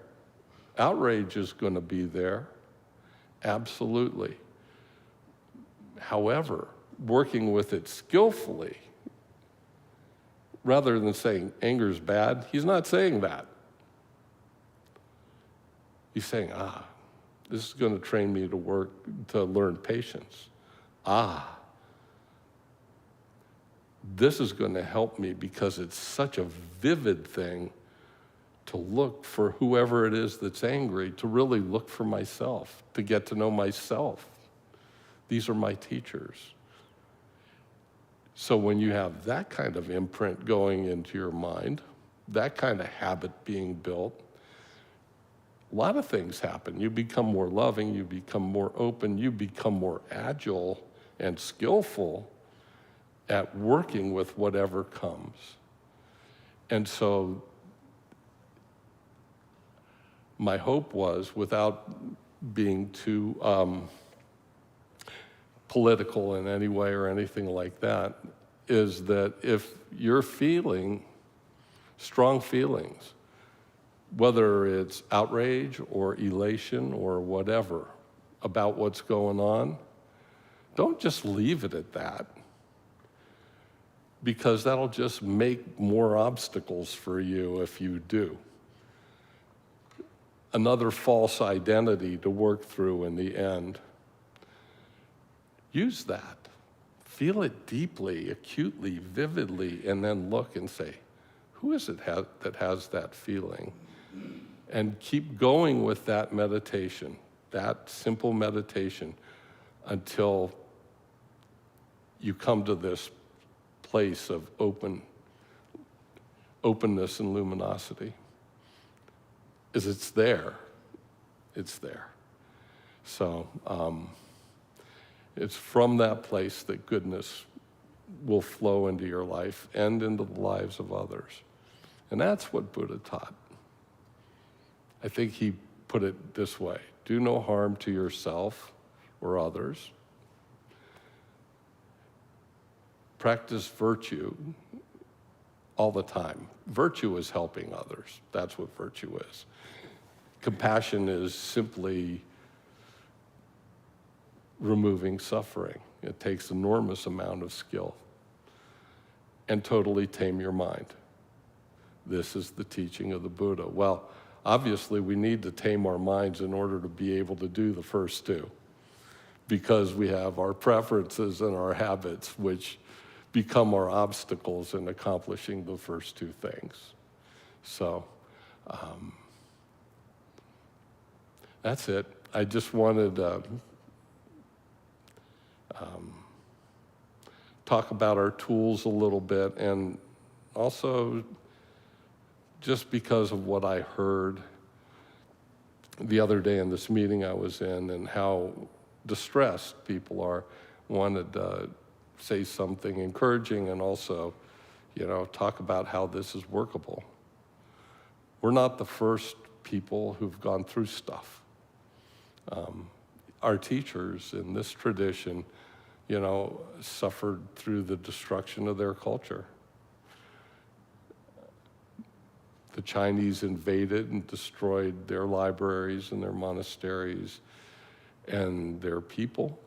Outrage is going to be there. Absolutely. However, working with it skillfully rather than saying anger's bad, he's not saying that. He's saying, this is going to train me to learn patience. This is going to help me because it's such a vivid thing to look for whoever it is that's angry, to really look for myself, to get to know myself. These are my teachers. So when you have that kind of imprint going into your mind, that kind of habit being built, a lot of things happen. You become more loving, you become more open, you become more agile and skillful at working with whatever comes. And so my hope was, without being too political in any way or anything like that, is that if you're feeling strong feelings, whether it's outrage or elation or whatever about what's going on, don't just leave it at that, because that'll just make more obstacles for you if you do. Another false identity to work through in the end. Use that. Feel it deeply, acutely, vividly, and then look and say, who is it that has that feeling? And keep going with that meditation, that simple meditation, until you come to this place of openness and luminosity. It's there. It's there. So it's from that place that goodness will flow into your life and into the lives of others. And that's what Buddha taught. I think he put it this way: do no harm to yourself or others. Practice virtue all the time. Virtue is helping others. That's what virtue is. Compassion is simply removing suffering. It takes enormous amount of skill. And totally tame your mind. This is the teaching of the Buddha. Well, obviously we need to tame our minds in order to be able to do the first two, because we have our preferences and our habits, which become our obstacles in accomplishing the first two things. So that's it. I just wanted to talk about our tools a little bit, and also just because of what I heard the other day in this meeting I was in and how distressed people are, wanted to say something encouraging and also, talk about how this is workable. We're not the first people who've gone through stuff. Our teachers in this tradition, suffered through the destruction of their culture. The Chinese invaded and destroyed their libraries and their monasteries and their people,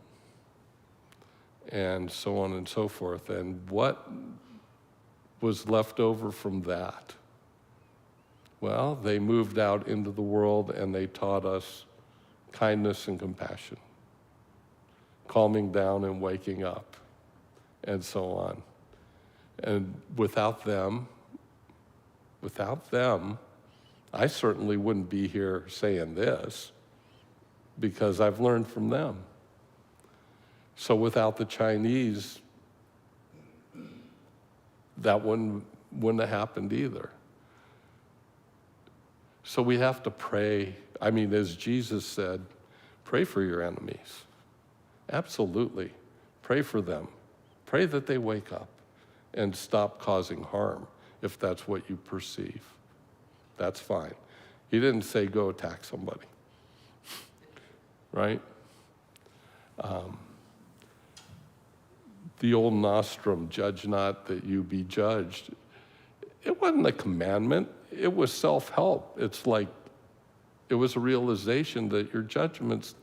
and so on and so forth. And what was left over from that? Well, they moved out into the world and they taught us kindness and compassion, calming down and waking up, and so on. And without them, I certainly wouldn't be here saying this, because I've learned from them. So without the Chinese, that wouldn't have happened either. So we have to pray. I mean, as Jesus said, pray for your enemies. Absolutely. Pray for them. Pray that they wake up and stop causing harm, if that's what you perceive. That's fine. He didn't say go attack somebody, right? The old nostrum, judge not that you be judged, it wasn't a commandment, it was self-help. It's like, it was a realization that your judgments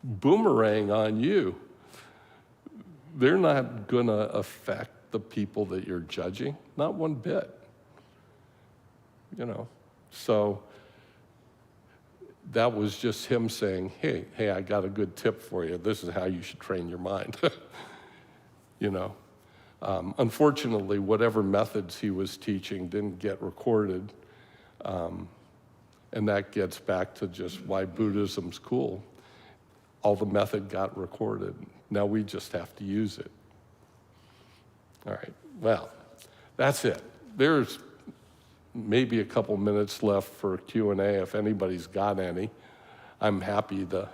boomerang on you. They're not gonna affect the people that you're judging? Not one bit. So that was just him saying, hey, I got a good tip for you. This is how you should train your mind. Unfortunately, whatever methods he was teaching didn't get recorded. And that gets back to just why Buddhism's cool. All the method got recorded. Now we just have to use it. All right, well, that's it. There's maybe a couple minutes left for Q&A if anybody's got any. I'm happy to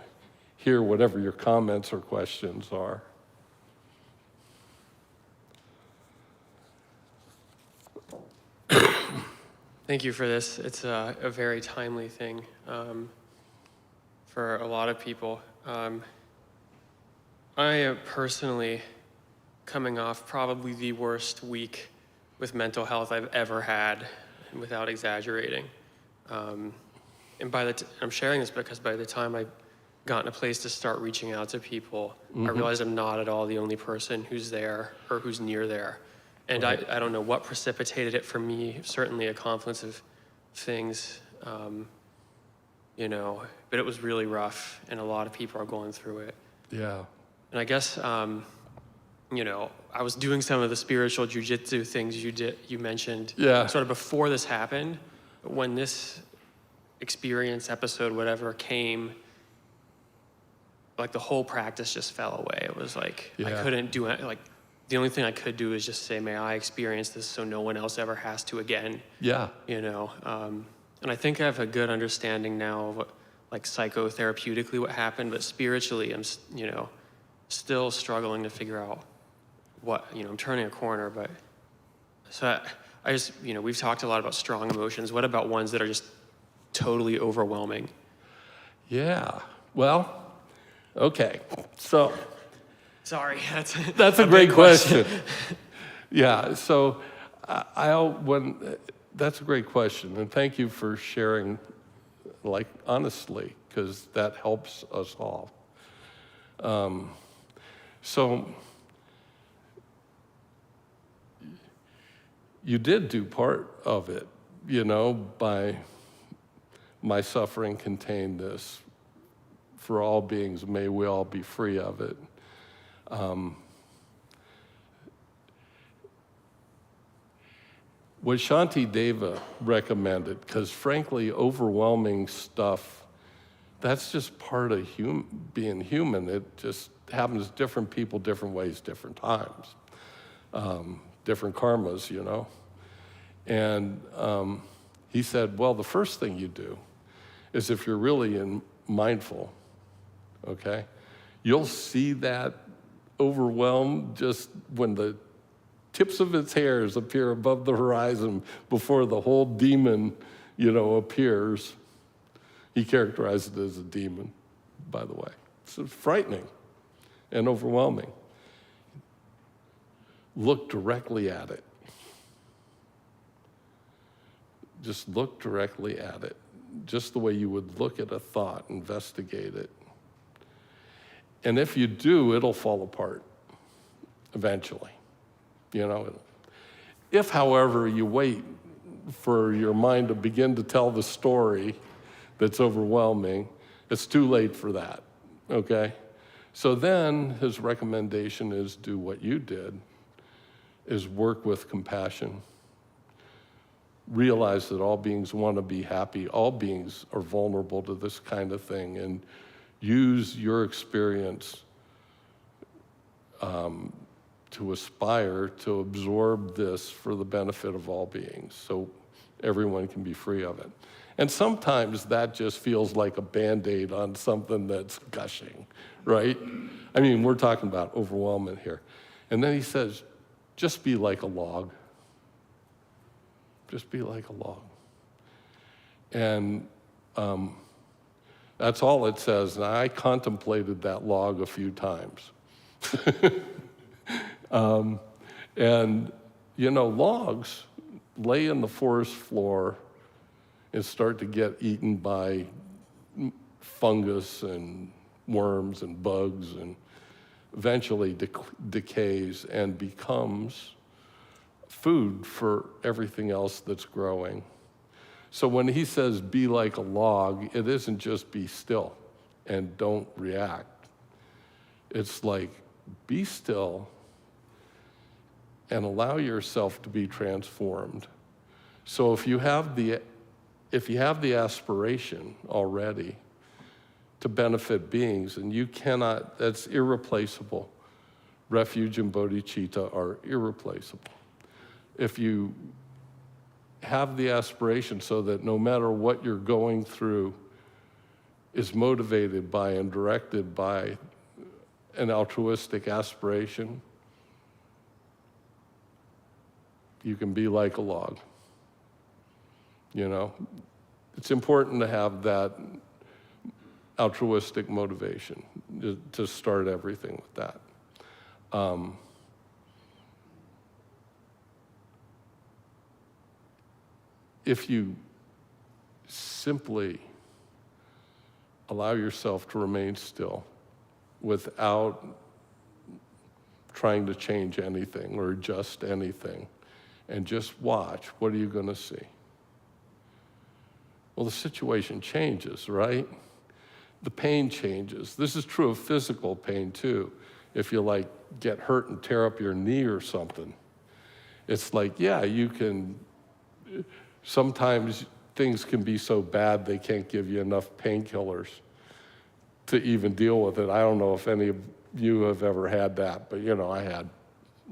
hear whatever your comments or questions are. Thank you for this. It's a very timely thing for a lot of people. I am personally coming off probably the worst week with mental health I've ever had, without exaggerating. And I'm sharing this because by the time I got in a place to start reaching out to people, I realized I'm not at all the only person who's there or who's near there. And I don't know what precipitated it for me, certainly a confluence of things, but it was really rough, and a lot of people are going through it. Yeah. And I guess, I was doing some of the spiritual jujitsu things you mentioned sort of before this happened. But when this experience, episode, whatever, came, like the whole practice just fell away. It was like, I couldn't do it. Like, the only thing I could do is just say, may I experience this so no one else ever has to again. Yeah. And I think I have a good understanding now of like psychotherapeutically what happened, but spiritually I'm, still struggling to figure out what, I'm turning a corner, but so I just, we've talked a lot about strong emotions. What about ones that are just totally overwhelming? Yeah, well, okay, so. Sorry, that's a great question. Yeah, so that's a great question, and thank you for sharing, like, honestly, because that helps us all. So you did do part of it, by my suffering contained this. For all beings, may we all be free of it. What Shanti Deva recommended, because frankly, overwhelming stuff, that's just part of being human. It just happens to different people, different ways, different times, different karmas, And he said, well, the first thing you do is if you're really mindful, okay, you'll see that overwhelmed just when the tips of its hairs appear above the horizon before the whole demon, appears. He characterized it as a demon, by the way. So it's frightening and overwhelming. Look directly at it. Just look directly at it, just the way you would look at a thought, investigate it. And if you do, it'll fall apart eventually. If, however, you wait for your mind to begin to tell the story that's overwhelming, it's too late for that, okay? So then his recommendation is do what you did, is work with compassion. Realize that all beings want to be happy. All beings are vulnerable to this kind of thing, and use your experience to aspire to absorb this for the benefit of all beings, so everyone can be free of it. And sometimes that just feels like a Band-Aid on something that's gushing, right? I mean, we're talking about overwhelmment here. And then he says, just be like a log. Just be like a log. And that's all it says. And I contemplated that log a few times. Logs lay in the forest floor and start to get eaten by fungus and worms and bugs, and eventually decays and becomes food for everything else that's growing. So when he says be like a log, it isn't just be still and don't react. It's like be still and allow yourself to be transformed. So if you have the aspiration already to benefit beings, and you cannot, that's irreplaceable. Refuge and bodhicitta are irreplaceable. If you have the aspiration so that no matter what you're going through is motivated by and directed by an altruistic aspiration, you can be like a log. You know, it's important to have that altruistic motivation to start everything with that. If you simply allow yourself to remain still without trying to change anything or adjust anything, and just watch, what are you going to see? Well, the situation changes, right? The pain changes. This is true of physical pain too. If you like get hurt and tear up your knee or something, it's like, yeah, you can, sometimes things can be so bad they can't give you enough painkillers to even deal with it. I don't know if any of you have ever had that, but you know, I had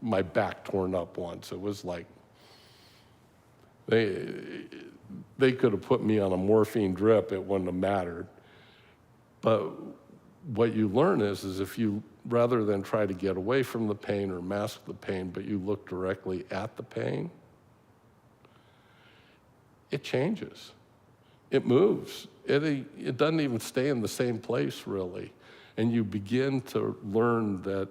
my back torn up once. It was like, they could have put me on a morphine drip, it wouldn't have mattered. But what you learn is if you, rather than try to get away from the pain or mask the pain, but you look directly at the pain, it changes. It moves. It doesn't even stay in the same place, really. And you begin to learn that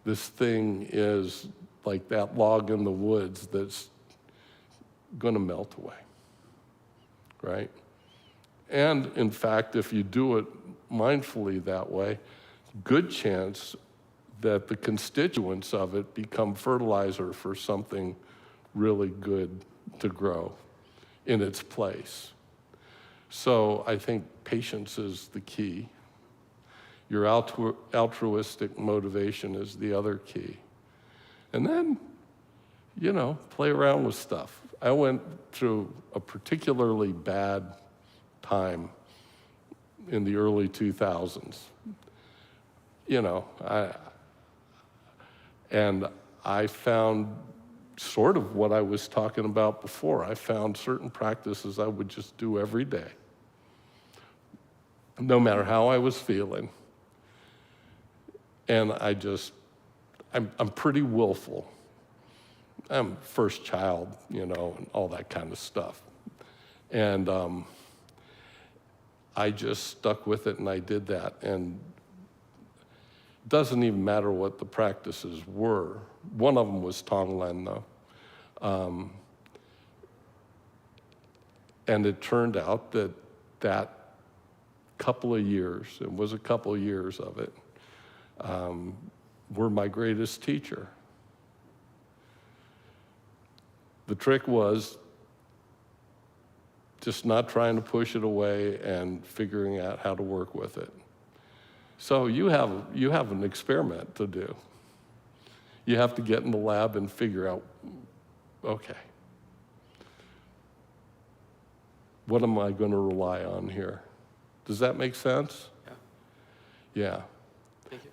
this thing is like that log in the woods that's going to melt away, right? And in fact, if you do it mindfully that way, good chance that the constituents of it become fertilizer for something really good to grow in its place. So I think patience is the key. Your altruistic motivation is the other key. And then, you know, play around with stuff. I went through a particularly bad time in the early 2000s. You know, I found sort of what I was talking about before. I found certain practices I would just do every day, no matter how I was feeling. And I'm pretty willful. I'm first child, you know, and all that kind of stuff. And I just stuck with it and I did that. And it doesn't even matter what the practices were. One of them was Tonglen, though. And it turned out that couple of years, it was a couple of years of it, were my greatest teacher. The trick was just not trying to push it away and figuring out how to work with it. So you have an experiment to do. You have to get in the lab and figure out, okay, what am I going to rely on here? Does that make sense? Yeah. Thank you.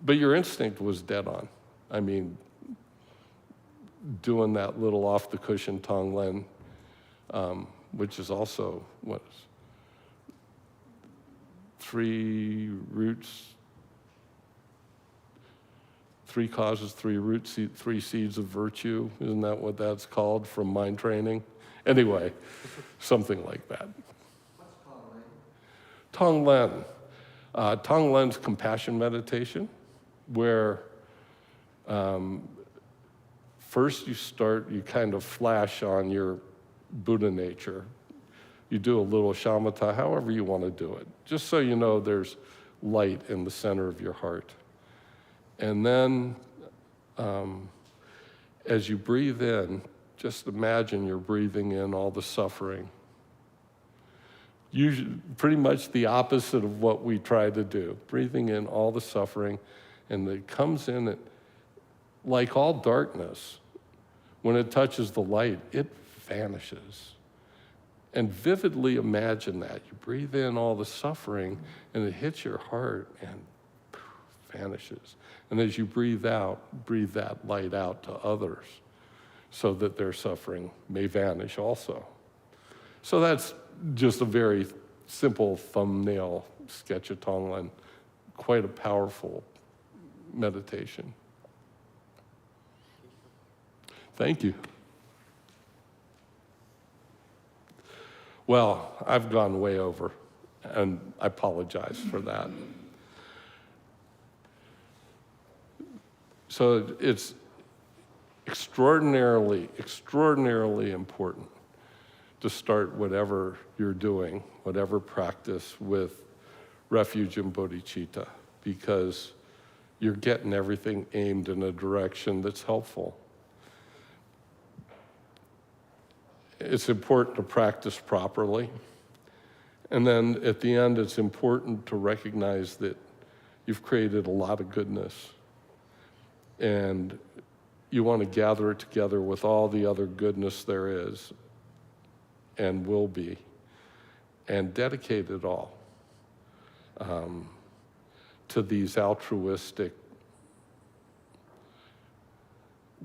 But your instinct was dead on. I mean, doing that little off-the-cushion Tonglen, which is also, what is 3 roots, 3 causes, 3 roots, 3 seeds of virtue. Isn't that what that's called from mind training? Anyway, something like that. What's Tonglen? Tonglen's compassion meditation, where first you kind of flash on your Buddha nature. You do a little shamatha, however you want to do it, just so you know there's light in the center of your heart. And then As you breathe in, just imagine you're breathing in all the suffering. Usually, pretty much the opposite of what we try to do, breathing in all the suffering, and it comes in it, like all darkness. When it touches the light, it vanishes. And vividly imagine that. You breathe in all the suffering, and it hits your heart and vanishes. And as you breathe out, breathe that light out to others so that their suffering may vanish also. So that's just a very simple thumbnail sketch of Tonglen. Quite a powerful meditation. Thank you. Well, I've gone way over, and I apologize for that. So it's extraordinarily, extraordinarily important to start whatever you're doing, whatever practice, with refuge and bodhicitta, because you're getting everything aimed in a direction that's helpful. It's important to practice properly. And then at the end, it's important to recognize that you've created a lot of goodness. And you want to gather it together with all the other goodness there is and will be, and dedicate it all to these altruistic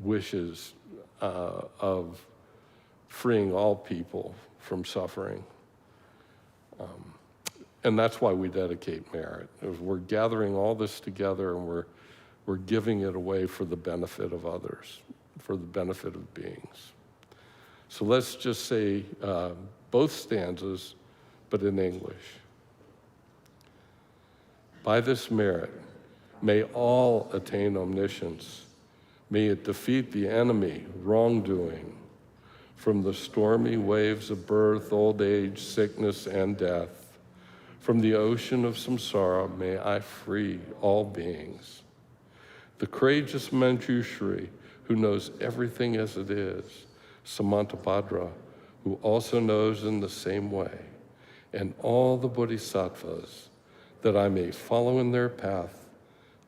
wishes of freeing all people from suffering. And that's why we dedicate merit. We're gathering all this together, and we're giving it away for the benefit of others, for the benefit of beings. So let's just say both stanzas, but in English. By this merit, may all attain omniscience. May it defeat the enemy, wrongdoing, from the stormy waves of birth, old age, sickness, and death. From the ocean of samsara, may I free all beings. The courageous Manjushri, who knows everything as it is, Samantabhadra, who also knows in the same way, and all the bodhisattvas, that I may follow in their path,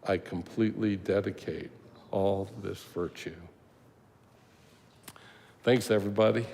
I completely dedicate all this virtue. Thanks, everybody.